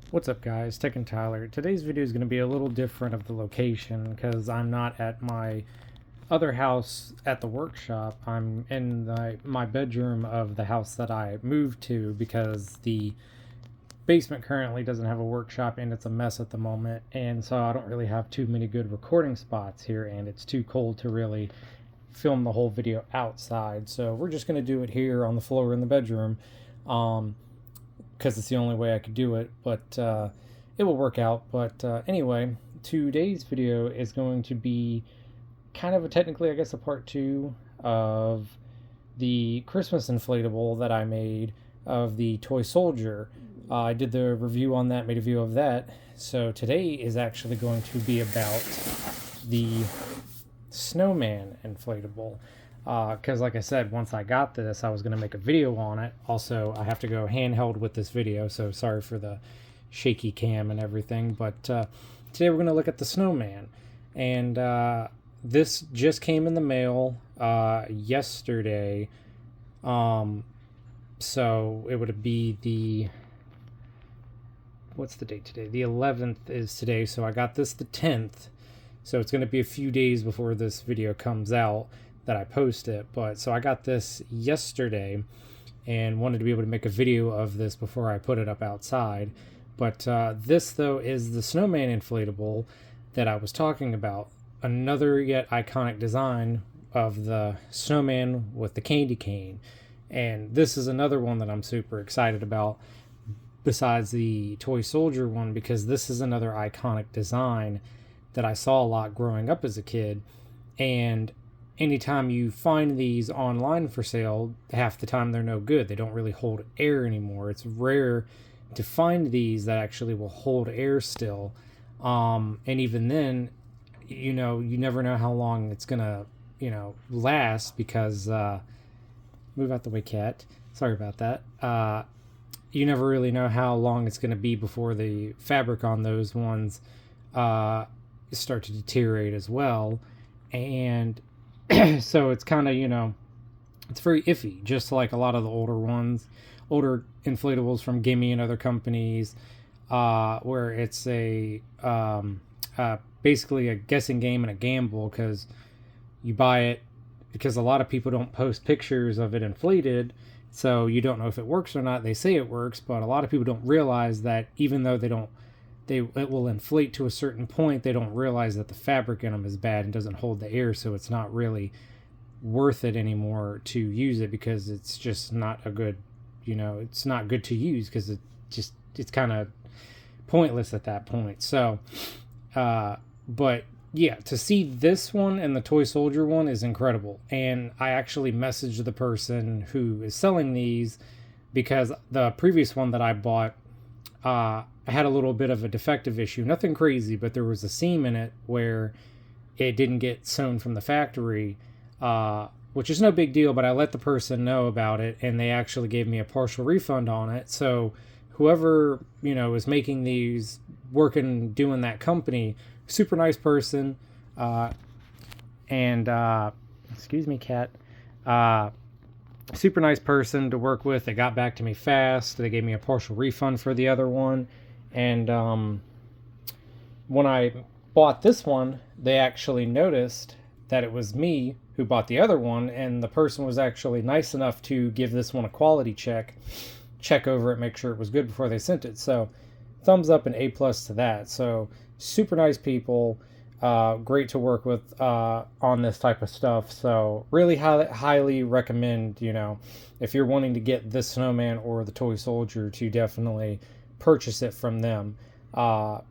What's up guys, Tech and Tyler. Today's video is going to be a little different of the location because I'm not at my other house at the workshop. I'm in my bedroom of the house that I moved to because the basement currently doesn't have a workshop and it's a mess at the moment, and so I don't really have too many good recording spots here, and it's too cold to really film the whole video outside. So we're just going to do it here on the floor in the bedroom. Because it's the only way I could do it, but it will work out. But anyway, today's video is going to be kind of technically, I guess, a part two of the Christmas inflatable that I made of the toy soldier. I did the review on that, made a video of that. So today is actually going to be about the snowman inflatable. Because like I said, once I got this, I was going to make a video on it. Also, I have to go handheld with this video, so sorry for the shaky cam and everything. But today we're going to look at the snowman. And this just came in the mail yesterday. So it would be the... What's the date today? The 11th is today, so I got this the 10th. So it's going to be a few days before this video comes out that I post it. But so I got this yesterday and wanted to be able to make a video of this before I put it up outside. But this though is the snowman inflatable that I was talking about. Another yet iconic design of the snowman with the candy cane. And this is another one that I'm super excited about besides the toy soldier one, because this is another iconic design that I saw a lot growing up as a kid. And anytime you find these online for sale, half the time they're no good. They don't really hold air anymore. It's rare to find these that actually will hold air still. And even then, you never know how long it's gonna, last, because move out the way, cat. Sorry about that. You never really know how long it's gonna be before the fabric on those ones start to deteriorate as well. And so it's kind of, it's very iffy, just like a lot of the older inflatables from Gimme and other companies, where it's basically a guessing game and a gamble, because you buy it because a lot of people don't post pictures of it inflated, so you don't know if it works or not. They say it works, but a lot of people don't realize that even though it will inflate to a certain point, they don't realize that the fabric in them is bad and doesn't hold the air, so it's not really worth it anymore to use it, because it's just not a good, it's not good to use, because it's kind of pointless at that point. So but yeah, to see this one and the toy soldier one is incredible. And I actually messaged the person who is selling these, because the previous one that I bought, I had a little bit of a defective issue. Nothing crazy, but there was a seam in it where it didn't get sewn from the factory, which is no big deal, but I let the person know about it, and they actually gave me a partial refund on it. So whoever, is making these, doing that company, super nice person, and excuse me, cat. Super nice person to work with. They got back to me fast. They gave me a partial refund for the other one. And when I bought this one, they actually noticed that it was me who bought the other one, and the person was actually nice enough to give this one a quality check over it, make sure it was good before they sent it. So thumbs up and A+ to that. So super nice people, great to work with on this type of stuff. So really highly recommend, if you're wanting to get this snowman or the toy soldier, to definitely purchase it from them,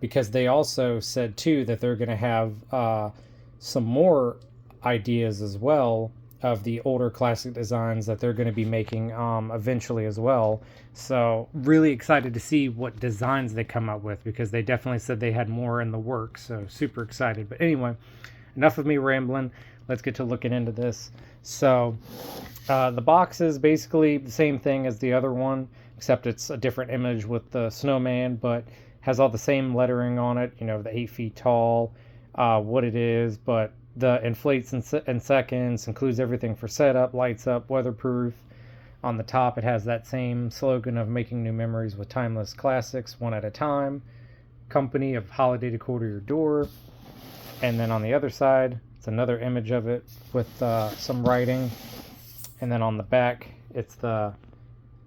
because they also said too that they're going to have some more ideas as well of the older classic designs that they're going to be making eventually as well. So really excited to see what designs they come up with, because they definitely said they had more in the works. So super excited. But anyway, enough of me rambling. Let's get to looking into this. So the box is basically the same thing as the other one, except it's a different image with the snowman, but has all the same lettering on it, the 8 feet tall, what it is, but the inflates in seconds, includes everything for setup, lights up, weatherproof. On the top, it has that same slogan of making new memories with timeless classics, one at a time. Company of holiday decor to your door. And then on the other side, it's another image of it with some writing. And then on the back, it's the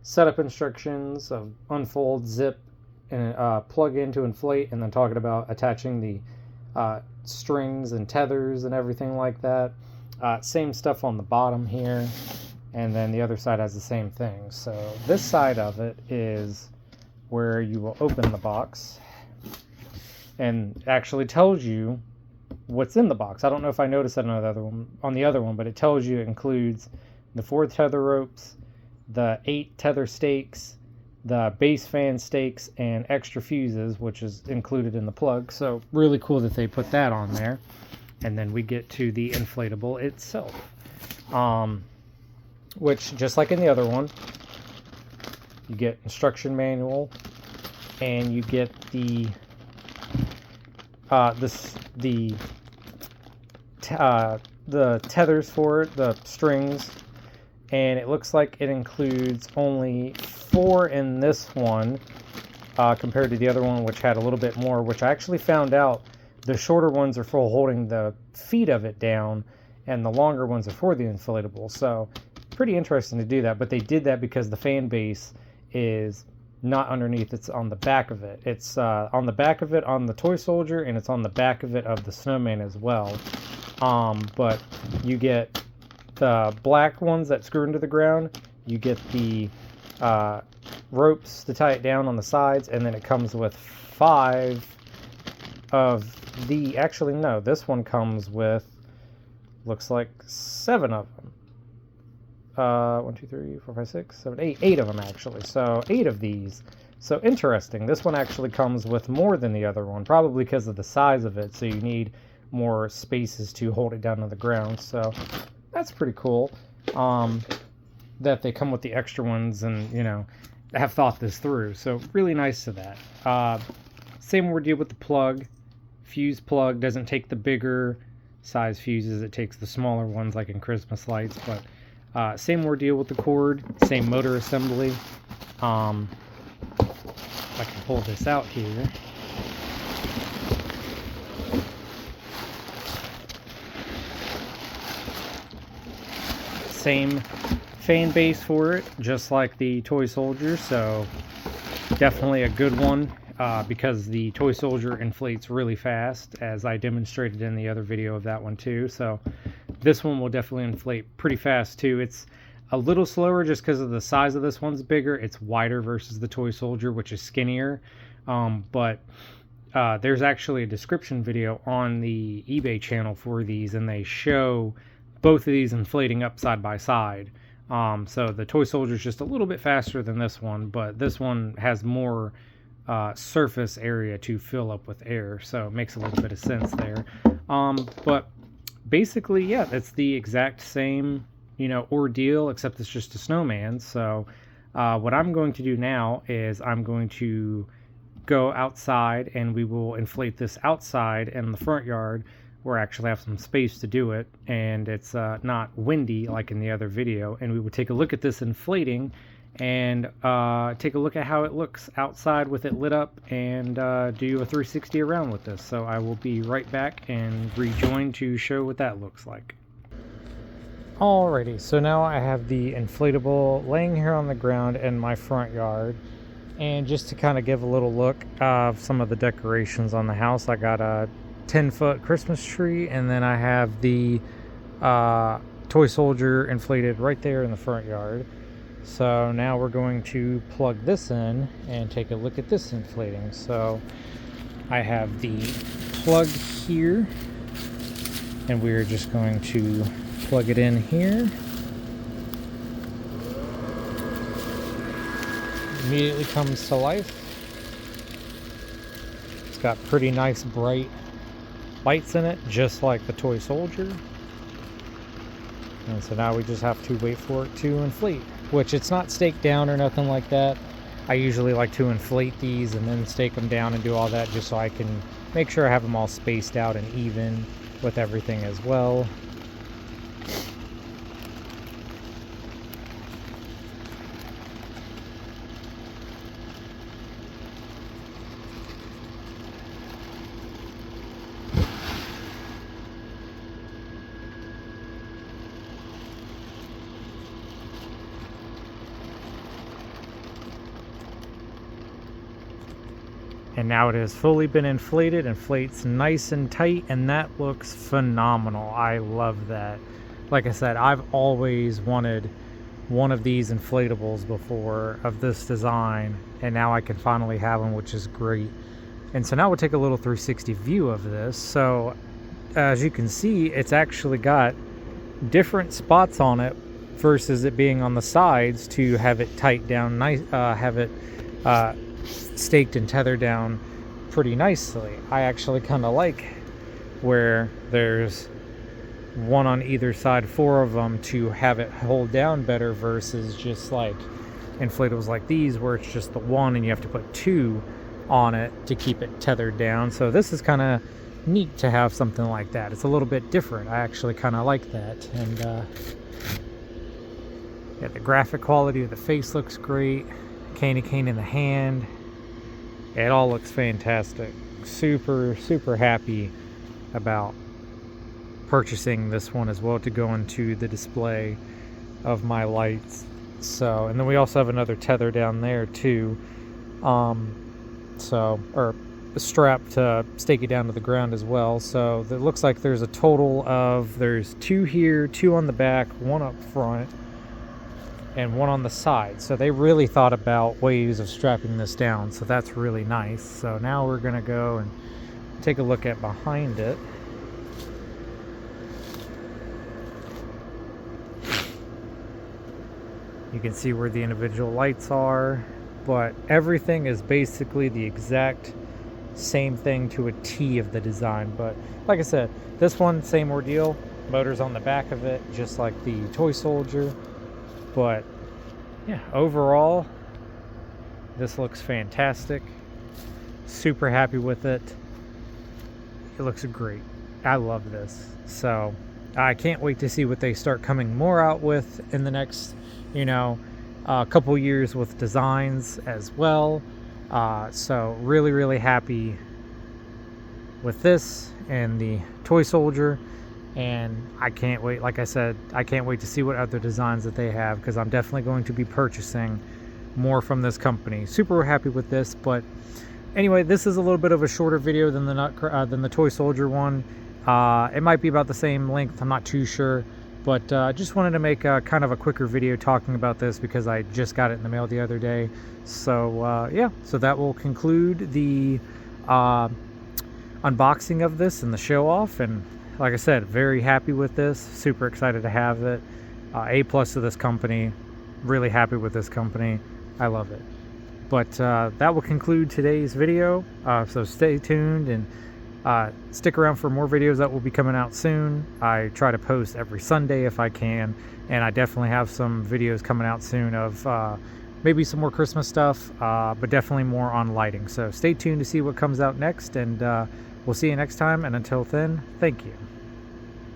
setup instructions of unfold, zip, and plug in to inflate, and then talking about attaching the strings and tethers and everything like that. Same stuff on the bottom here, and then the other side has the same thing. So this side of it is where you will open the box, and it actually tells you what's in the box. I don't know if I noticed that on the other one, but it tells you it includes the 4 tether ropes, the 8 tether stakes, the base fan stakes, and extra fuses, which is included in the plug. So really cool that they put that on there. And then we get to the inflatable itself, which, just like in the other one, you get instruction manual, and you get the tethers for it, the strings, and it looks like it includes only 4 in this one compared to the other one, which had a little bit more, which I actually found out the shorter ones are for holding the feet of it down, and the longer ones are for the inflatable. So pretty interesting to do that, but they did that because the fan base is not underneath, it's on the back of it. It's on the back of it on the toy soldier, and it's on the back of it of the snowman as well. But you get the black ones that screw into the ground, you get the ropes to tie it down on the sides, and then it comes with 5 of the, actually no, this one comes with, looks like 7 of them. 1, 2, 3, 4, 5, 6, 7, 8. 8 of them actually. So 8 of these. So interesting. This one actually comes with more than the other one, probably because of the size of it. So you need more spaces to hold it down to the ground. So that's pretty cool. That they come with the extra ones, and have thought this through. So really nice to that. Same ordeal with the plug. Fuse plug doesn't take the bigger size fuses, it takes the smaller ones like in Christmas lights, but same ordeal with the cord, same motor assembly. If I can pull this out here. Same fan base for it, just like the toy soldier, so definitely a good one. Because the toy soldier inflates really fast, as I demonstrated in the other video of that one too. So this one will definitely inflate pretty fast too. It's a little slower just because of the size of this one's bigger. It's wider versus the toy soldier, which is skinnier. But there's actually a description video on the eBay channel for these, and they show both of these inflating up side by side. So the toy soldier is just a little bit faster than this one, but this one has more surface area to fill up with air, so it makes a little bit of sense there. But basically, yeah, it's the exact same ordeal, except it's just a snowman. So what I'm going to do now is I'm going to go outside, and we will inflate this outside in the front yard, where I actually have some space to do it, and it's not windy like in the other video. And we will take a look at this inflating, and take a look at how it looks outside with it lit up, and do a 360 around with this. So I will be right back and rejoin to show what that looks like. Alrighty, so now I have the inflatable laying here on the ground in my front yard, and just to kind of give a little look of some of the decorations on the house, I got a 10-foot Christmas tree, and then I have the toy soldier inflated right there in the front yard. So now we're going to plug this in and take a look at this inflating. So I have the plug here, and we're just going to plug it in here. Immediately comes to life. It's got pretty nice bright lights in it, just like the toy soldier. And so now we just have to wait for it to inflate, which it's not staked down or nothing like that. I usually like to inflate these and then stake them down and do all that, just so I can make sure I have them all spaced out and even with everything as well. And now it has fully been inflated, inflates nice and tight, and that looks phenomenal. I love that. Like I said, I've always wanted one of these inflatables before of this design, and now I can finally have one, which is great. And so now we'll take a little 360 view of this. So as you can see, it's actually got different spots on it versus it being on the sides to have it tight down nice, have it staked and tethered down pretty nicely. I actually kind of like where there's one on either side, 4 of them, to have it hold down better versus just like inflatables like these where it's just the one and you have to put 2 on it to keep it tethered down. So this is kind of neat to have something like that. It's a little bit different. I actually kind of like that. And yeah, the graphic quality of the face looks great. Candy cane in the hand. It all looks fantastic. Super happy about purchasing this one as well to go into the display of my lights. So, and then we also have another tether down there too, or a strap to stake it down to the ground as well. So it looks like there's a total of, there's 2 here, 2 on the back, 1 up front, and 1 on the side. So they really thought about ways of strapping this down, so that's really nice. So now we're gonna go and take a look at behind it. You can see where the individual lights are, but everything is basically the exact same thing to a T of the design. But like I said, this one, same ordeal. Motors on the back of it, just like the toy soldier. But yeah, overall, this looks fantastic. Super happy with it. It looks great. I love this. So I can't wait to see what they start coming more out with in the next, couple years with designs as well. So really happy with this and the toy soldier. And I can't wait, like I said, I can't wait to see what other designs that they have, because I'm definitely going to be purchasing more from this company. Super happy with this. But anyway, this is a little bit of a shorter video than the toy soldier one. It might be about the same length, I'm not too sure, but I just wanted to make a kind of a quicker video talking about this because I just got it in the mail the other day. So yeah, so that will conclude the unboxing of this and the show off. And like I said, very happy with this, super excited to have it. A+ to this company, really happy with this company. I love it. But that will conclude today's video. So stay tuned and stick around for more videos that will be coming out soon. I try to post every Sunday if I can, and I definitely have some videos coming out soon of maybe some more Christmas stuff, but definitely more on lighting. So stay tuned to see what comes out next, and we'll see you next time. And until then, thank you.